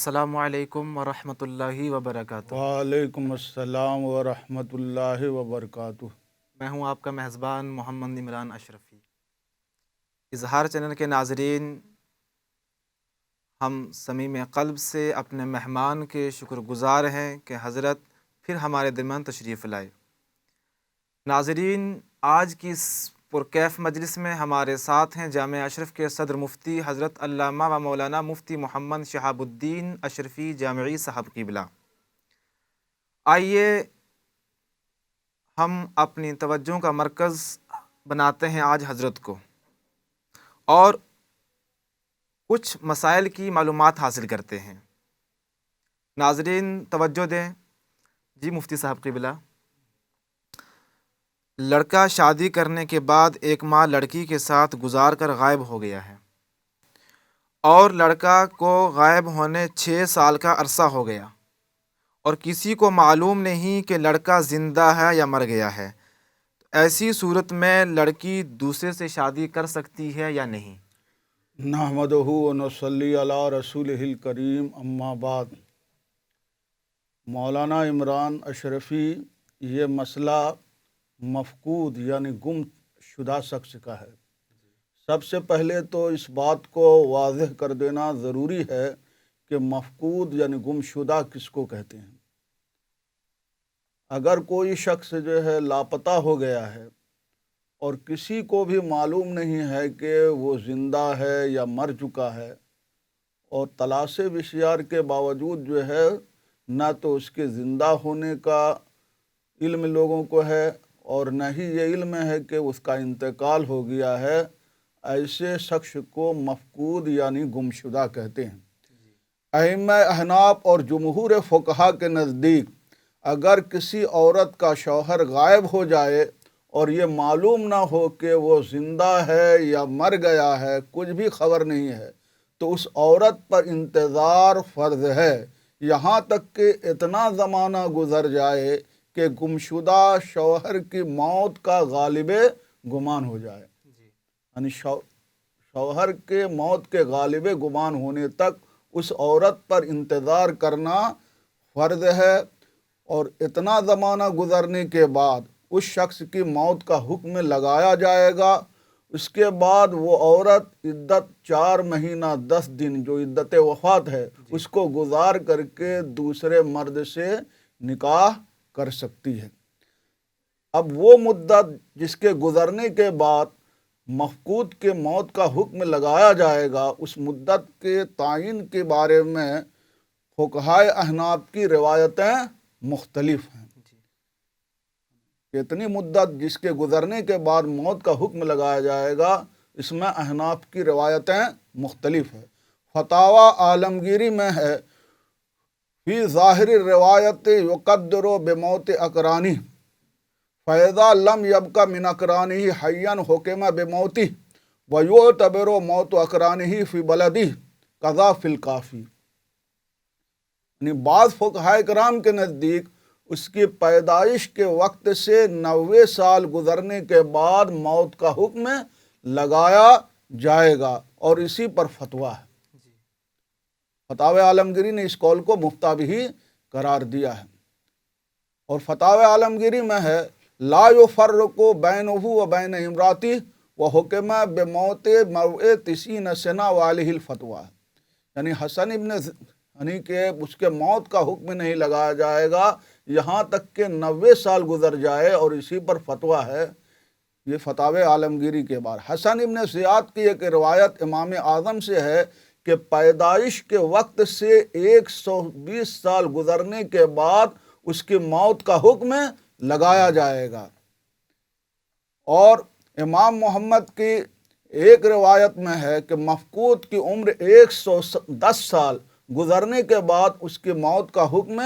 السلام علیکم ورحمۃ اللہ وبرکاتہ۔ وعلیکم السلام ورحمۃ اللہ وبرکاتہ۔ میں ہوں آپ کا میزبان محمد عمران اشرفی۔ اظہار چینل کے ناظرین، ہم صمیم قلب سے اپنے مہمان کے شکر گزار ہیں کہ حضرت پھر ہمارے درمیان تشریف لائے۔ ناظرین، آج کی اس پرکیف مجلس میں ہمارے ساتھ ہیں جامعہ اشرف کے صدر مفتی حضرت علامہ و مولانا مفتی محمد شہاب الدین اشرفی جامعی صاحب قبلہ۔ آئیے ہم اپنی توجہ کا مرکز بناتے ہیں آج حضرت کو اور کچھ مسائل کی معلومات حاصل کرتے ہیں۔ ناظرین توجہ دیں۔ جی مفتی صاحب قبلہ، لڑکا شادی کرنے کے بعد 1 ماہ لڑکی کے ساتھ گزار کر غائب ہو گیا ہے اور لڑکا کو غائب ہونے 6 سال کا عرصہ ہو گیا اور کسی کو معلوم نہیں کہ لڑکا زندہ ہے یا مر گیا ہے۔ ایسی صورت میں لڑکی دوسرے سے شادی کر سکتی ہے یا نہیں؟ نحمدہ و نصلی علی رسولہ الکریم، اما بعد۔ مولانا عمران اشرفی، یہ مسئلہ مفقود یعنی گم شدہ شخص کا ہے۔ سب سے پہلے تو اس بات کو واضح کر دینا ضروری ہے کہ مفقود یعنی گم شدہ کس کو کہتے ہیں۔ اگر کوئی شخص جو ہے لاپتہ ہو گیا ہے اور کسی کو بھی معلوم نہیں ہے کہ وہ زندہ ہے یا مر چکا ہے، اور تلاش بسیار کے باوجود جو ہے نہ تو اس کے زندہ ہونے کا علم لوگوں کو ہے اور نہ ہی یہ علم ہے کہ اس کا انتقال ہو گیا ہے، ایسے شخص کو مفقود یعنی گمشدہ کہتے ہیں۔ ائمہ احناف اور جمہور فقہا کے نزدیک اگر کسی عورت کا شوہر غائب ہو جائے اور یہ معلوم نہ ہو کہ وہ زندہ ہے یا مر گیا ہے، کچھ بھی خبر نہیں ہے، تو اس عورت پر انتظار فرض ہے یہاں تک کہ اتنا زمانہ گزر جائے کہ گمشدہ شوہر کی موت کا غالب گمان ہو جائے، یعنی شوہر کے موت کے غالب گمان ہونے تک اس عورت پر انتظار کرنا فرض ہے، اور اتنا زمانہ گزرنے کے بعد اس شخص کی موت کا حکم لگایا جائے گا۔ اس کے بعد وہ عورت عدت 4 مہینہ 10 دن جو عدت وفات ہے اس کو گزار کر کے دوسرے مرد سے نکاح کر سکتی ہے۔ اب وہ مدت جس کے گزرنے کے بعد مفقود کے موت کا حکم لگایا جائے گا، اس مدت کے تعین کے بارے میں فقہائے احناف کی روایتیں مختلف ہیں۔ اتنی مدت جس کے گزرنے کے بعد موت کا حکم لگایا جائے گا، اس میں احناف کی روایتیں مختلف ہیں۔ فتاوی عالمگیری میں ہے، فی ظاہر روایت یقدر بموت اقرانی فاذا لم یبق من اقرانہ حیا حکم بموتہ ویعتبر موت اقرانہ فی بلدہ قضا فی الکافی۔ یعنی بعض فقہائے کرام کے نزدیک اس کی پیدائش کے وقت سے 90 سال گزرنے کے بعد موت کا حکم لگایا جائے گا، اور اسی پر فتویٰ ہے۔ فتاوی عالمگیری نے اس قول کو مفتابی قرار دیا ہے، اور فتاوی عالمگیری میں ہے لا یفرق بینہ و بین امراتی و حکم بموت موع 90 سنہ والیہ الفتویٰ، یعنی حسن ابن یعنی کہ اس کے موت کا حکم نہیں لگایا جائے گا یہاں تک کہ 90 سال گزر جائے، اور اسی پر فتویٰ ہے۔ یہ فتاوی عالمگیری کے بعد حسن ابن زیاد کی ایک روایت امام اعظم سے ہے کہ پیدائش کے وقت سے 120 سال گزرنے کے بعد اس کی موت کا حکم لگایا جائے گا، اور امام محمد کی ایک روایت میں ہے کہ مفقود کی عمر 110 سال گزرنے کے بعد اس کی موت کا حکم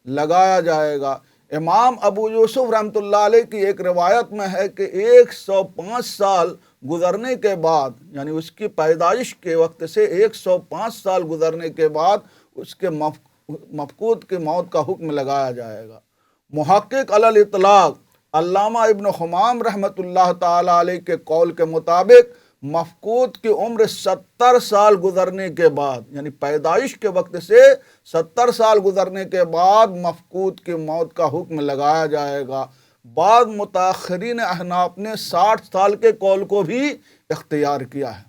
لگایا جائے گا۔ امام ابو یوسف رحمۃ اللہ علیہ کی ایک روایت میں ہے کہ 105 سال گزرنے کے بعد، یعنی اس کی پیدائش کے وقت سے 105 سال گزرنے کے بعد اس کے مفقود کی موت کا حکم لگایا جائے گا۔ محقق علی الاطلاق علامہ ابن حمام رحمۃ اللہ تعالی علیہ کے قول کے مطابق مفقود کی عمر 70 سال گزرنے کے بعد، یعنی پیدائش کے وقت سے 70 سال گزرنے کے بعد مفقود کی موت کا حکم لگایا جائے گا۔ بعض متاخرین احناف نے 60 سال کے قول کو بھی اختیار کیا ہے۔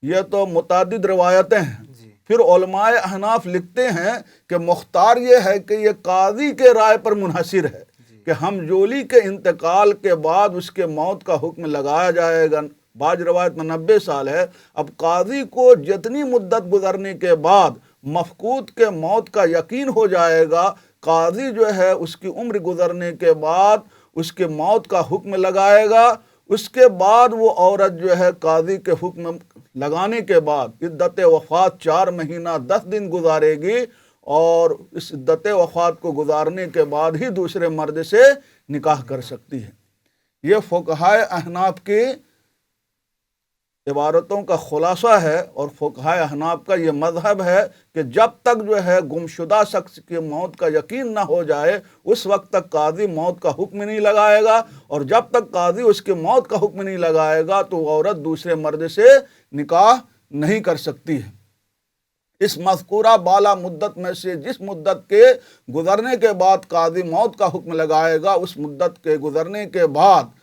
یہ تو متعدد روایتیں ہیں۔ پھر علماء احناف لکھتے ہیں کہ مختار یہ ہے کہ یہ قاضی کے رائے پر منحصر ہے کہ ہم جولی کے انتقال کے بعد اس کے موت کا حکم لگایا جائے گا۔ بعض روایت میں 90 سال ہے۔ اب قاضی کو جتنی مدت گزرنے کے بعد مفقود کے موت کا یقین ہو جائے گا، قاضی جو ہے اس کی عمر گزرنے کے بعد اس کے موت کا حکم لگائے گا۔ اس کے بعد وہ عورت جو ہے قاضی کے حکم لگانے کے بعد عدت وفات 4 مہینہ 10 دن گزارے گی، اور اس عدت وفات کو گزارنے کے بعد ہی دوسرے مرد سے نکاح کر سکتی ہے۔ یہ فقہائے احناف کی عبارتوں کا خلاصہ ہے، اور فقہائے احناف کا یہ مذہب ہے کہ جب تک جو ہے گمشدہ شخص کی موت کا یقین نہ ہو جائے اس وقت تک قاضی موت کا حکم نہیں لگائے گا، اور جب تک قاضی اس کی موت کا حکم نہیں لگائے گا تو وہ عورت دوسرے مرد سے نکاح نہیں کر سکتی ہے۔ اس مذکورہ بالا مدت میں سے جس مدت کے گزرنے کے بعد قاضی موت کا حکم لگائے گا، اس مدت کے گزرنے کے بعد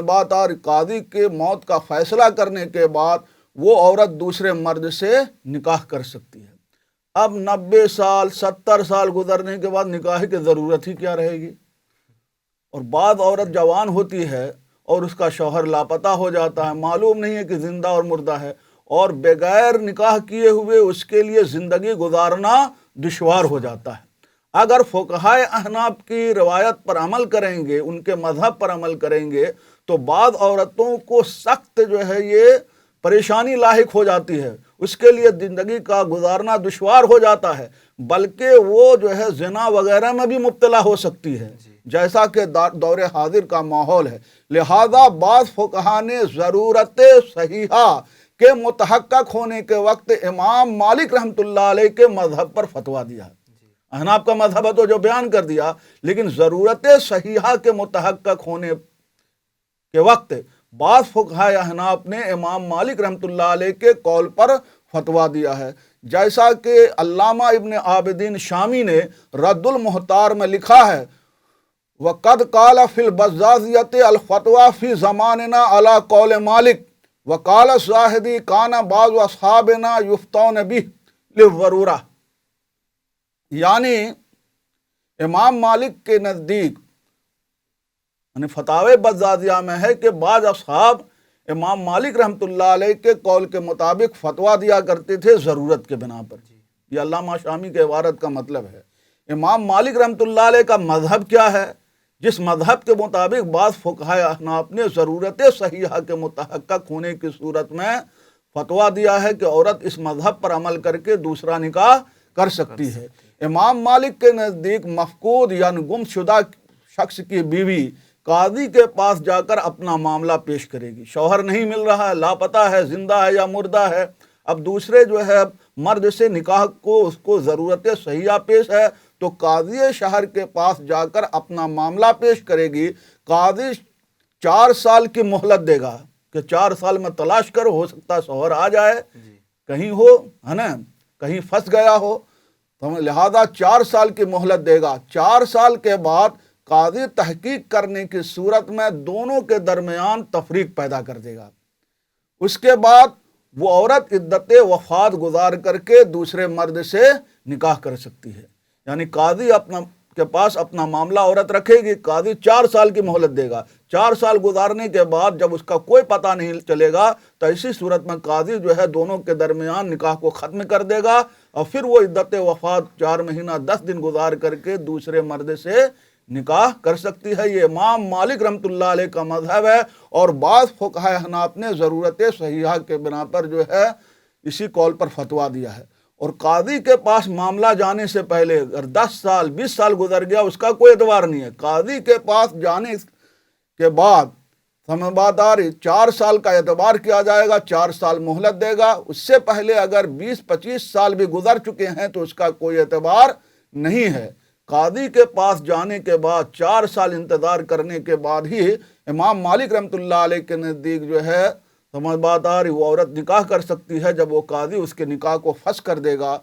بات اور قاضی کے موت کا فیصلہ کرنے کے بعد وہ عورت دوسرے مرد سے نکاح کر سکتی ہے۔ اب 90 سال 70 سال گزرنے کے بعد نکاح کی ضرورت ہی کیا رہے گی؟ اور بعض عورت جوان ہوتی ہے اور اس کا شوہر لاپتہ ہو جاتا ہے، معلوم نہیں ہے کہ زندہ اور مردہ ہے، اور بغیر نکاح کیے ہوئے اس کے لیے زندگی گزارنا دشوار ہو جاتا ہے۔ اگر فقہائے احناف کی روایت پر عمل کریں گے، ان کے مذہب پر عمل کریں گے، تو بعض عورتوں کو سخت جو ہے یہ پریشانی لاحق ہو جاتی ہے، اس کے لیے زندگی کا گزارنا دشوار ہو جاتا ہے، بلکہ وہ جو ہے زنا وغیرہ میں بھی مبتلا ہو سکتی ہے، جیسا کہ دور حاضر کا ماحول ہے۔ لہذا بعض فقہا نے ضرورت صحیحہ کے متحقق ہونے کے وقت امام مالک رحمۃ اللہ علیہ کے مذہب پر فتویٰ دیا۔ احناف کا مذہب ہے تو جو بیان کر دیا، لیکن ضرورت صحیحہ کے متحقق ہونے کے وقت بعض فقہائے احناف نے امام مالک رحمۃ اللہ علیہ کے قول پر فتویٰ دیا ہے، جیسا کہ علامہ ابن عابدین شامی نے رد المحتار میں لکھا ہے، وَقَدْ قَالَ فِي الْبَزَّازِيَّةِ الْفَتْوَى فِي زَمَانِنَا عَلَى قَوْلِ مَالِكَ وَقَالَ الزَّاهِدِي كَانَ بَعْضُ أَصْحَابِنَا يُفْتَوْنَ بِهِ لِلضَّرُورَةِ، یعنی امام مالک کے نزدیک یعنی فتاوی بزازیہ میں ہے کہ بعض اصحاب امام مالک رحمۃ اللہ علیہ کے قول کے مطابق فتویٰ دیا کرتے تھے ضرورت کے بنا پر۔ یہ علامہ شامی کے عبارت کا مطلب ہے۔ امام مالک رحمۃ اللہ علیہ کا مذہب کیا ہے؟ جس مذہب کے مطابق بعض فقہائے احناف نے ضرورت صحیحہ کے متحقق ہونے کی صورت میں فتویٰ دیا ہے کہ عورت اس مذہب پر عمل کر کے دوسرا نکاح کر سکتی ہے۔ امام مالک کے نزدیک مفقود یعنی گم شدہ شخص کی بیوی قاضی کے پاس جا کر اپنا معاملہ پیش کرے گی۔ شوہر نہیں مل رہا ہے، لاپتہ ہے، زندہ ہے یا مردہ ہے، اب دوسرے جو ہے مرد سے نکاح کو اس کو ضرورت صحیحہ پیش ہے، تو قاضی شہر کے پاس جا کر اپنا معاملہ پیش کرے گی۔ قاضی 4 سال کی مہلت دے گا کہ 4 سال میں تلاش کر، ہو سکتا ہے شوہر آ جائے، کہیں ہو ہے نا، کہیں پھنس گیا ہو، تو لہذا 4 سال کی مہلت دے گا۔ 4 سال کے بعد قاضی تحقیق کرنے کی صورت میں دونوں کے درمیان تفریق پیدا کر دے گا۔ اس کے بعد وہ عورت عدت وفات گزار کر کے دوسرے مرد سے نکاح کر سکتی ہے۔ یعنی قاضی کے پاس اپنا معاملہ عورت رکھے گی، قاضی 4 سال کی مہلت دے گا۔ 4 سال گزارنے کے بعد جب اس کا کوئی پتہ نہیں چلے گا تو اسی صورت میں قاضی جو ہے دونوں کے درمیان نکاح کو ختم کر دے گا، اور پھر وہ عدت وفات 4 مہینہ 10 دن گزار کر کے دوسرے مرد سے نکاح کر سکتی ہے۔ یہ امام مالک رحمۃ اللہ علیہ کا مذہب ہے، اور بعض فقہائے احناف نے ضرورت صحیحہ کے بنا پر جو ہے اسی قول پر فتویٰ دیا ہے۔ اور قاضی کے پاس معاملہ جانے سے پہلے اگر 10 سال 20 سال گزر گیا اس کا کوئی اعتبار نہیں ہے۔ قاضی کے پاس جانے کے بعد سمجھ بات آ رہی، 4 سال کا اعتبار کیا جائے گا، 4 سال مہلت دے گا۔ اس سے پہلے اگر 20-25 سال بھی گزر چکے ہیں تو اس کا کوئی اعتبار نہیں ہے۔ قاضی کے پاس جانے کے بعد 4 سال انتظار کرنے کے بعد ہی امام مالک رحمۃ اللہ علیہ کے نزدیک جو ہے سمجھ بات آ رہی؟ وہ عورت نکاح کر سکتی ہے جب وہ قاضی اس کے نکاح کو فسخ کر دے گا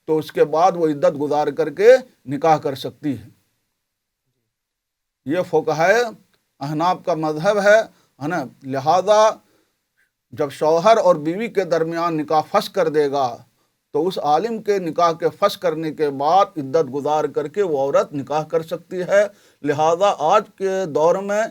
تو اس کے بعد وہ عدت گزار کر کے نکاح کر سکتی ہے۔ یہ فقہائے احناف کا مذہب ہے نا۔ لہذا جب شوہر اور بیوی کے درمیان نکاح فسخ کر دے گا تو اس عالم کے نکاح کے فسخ کرنے کے بعد عدت گزار کر کے وہ عورت نکاح کر سکتی ہے۔ لہذا آج کے دور میں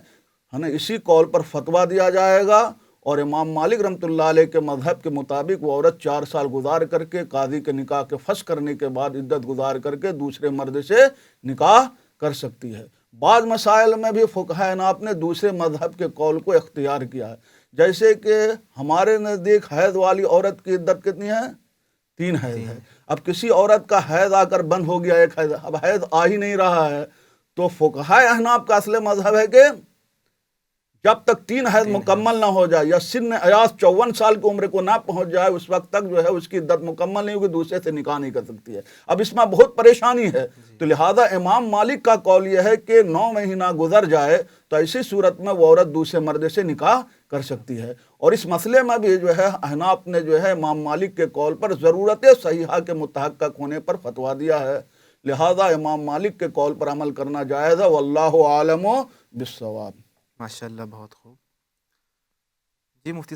اسی قول پر فتویٰ دیا جائے گا، اور امام مالک رحمۃ اللہ علیہ کے مذہب کے مطابق وہ عورت 4 سال گزار کر کے قاضی کے نکاح کے فسخ کرنے کے بعد عدت گزار کر کے دوسرے مرد سے نکاح کر سکتی ہے۔ بعض مسائل میں بھی فقہائے احناف نے دوسرے مذہب کے قول کو اختیار کیا ہے، جیسے کہ ہمارے نزدیک حیض والی عورت کی عدت کتنی ہے؟ 3 حیض ہے۔ اب کسی عورت کا حیض آ کر بند ہو گیا، ایک حیض، اب حیض آ ہی نہیں رہا ہے، تو فقہائے احناف کا اصل مذہب ہے کہ جب تک 3 حیض مکمل نہ ہو جائے یا سن ایاس 54 سال کی عمر کو نہ پہنچ جائے، اس وقت تک جو ہے اس کی عدت مکمل نہیں ہوگی، دوسرے سے نکاح نہیں کر سکتی ہے۔ اب اس میں بہت پریشانی ہے، تو لہذا امام مالک کا قول یہ ہے کہ 9 مہینہ گزر جائے تو ایسی صورت میں وہ عورت دوسرے مرد سے نکاح کر سکتی ہے۔ اور اس مسئلے میں بھی جو ہے احناف نے جو ہے امام مالک کے قول پر ضرورت صحیحہ کے متحقق ہونے پر فتویٰ دیا ہے، لہذا امام مالک کے قول پر عمل کرنا جائز ہے، واللہ عالم بالصواب۔ ماشاء اللہ، بہت خوب جی مفتی